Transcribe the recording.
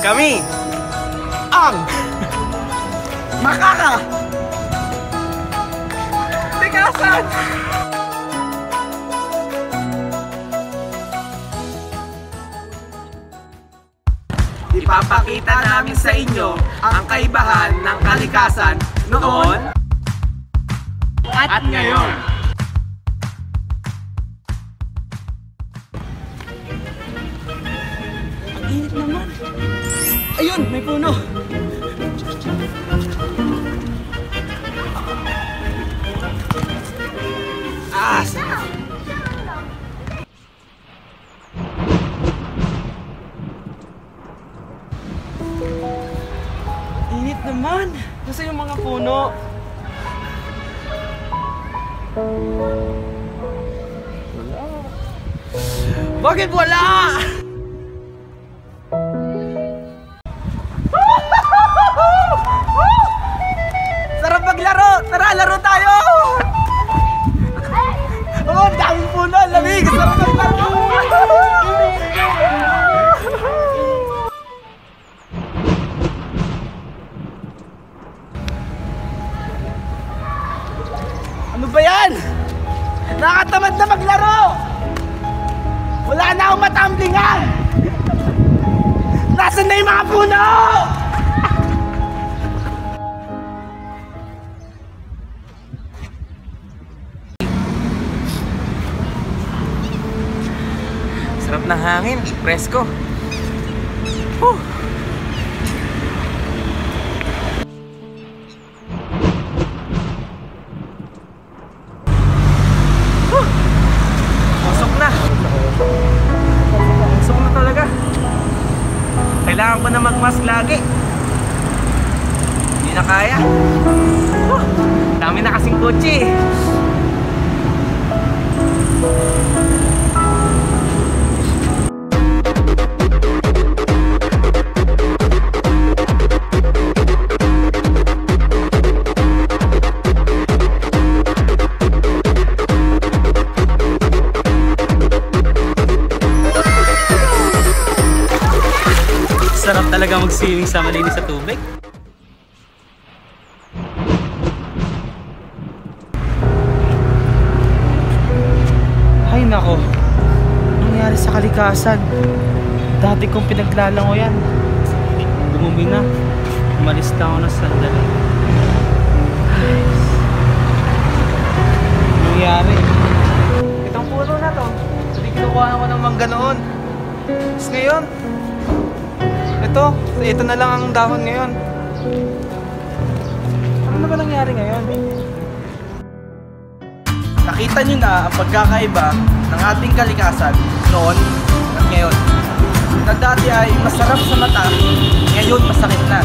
Kami ang Makaka Kalikasan! Ipapakita namin sa inyo ang kaibahan ng kalikasan noon at ngayon. Ang init naman. Ayun, may puno. Sarap. Init naman. Gusto yung mga puno. Bakit wala? Sarap maglaro! Tara, laro tayo! Oh, daming puno! Lamig! Sarap maglaro! Ano ba yan? Nakatamad na maglaro! Wala na akong matamblingan! Nasaan na yung mga puno? Sarap ng hangin, presko. Pusok na. Pusok na talaga. Kailangan ko na mag-mask lagi. Hindi na kaya. Dami na kasing kotse. Sarap talaga mag-swimming sa malinis sa tubig. Ay nako, nangyari sa kalikasan. Dati kong pinaglalango yan. Dumumi na. Umalis na ako na sandali. Nangyari. Itong puno na to. Hindi kinukuha ko ng mangga noon. Tapos ngayon, ito na lang ang dahon ngayon. Ano na ba nangyari ngayon? Nakita nyo na ang pagkakaiba ng ating kalikasan noon at ngayon. Na dati ay masarap sa mata, ngayon masakit na.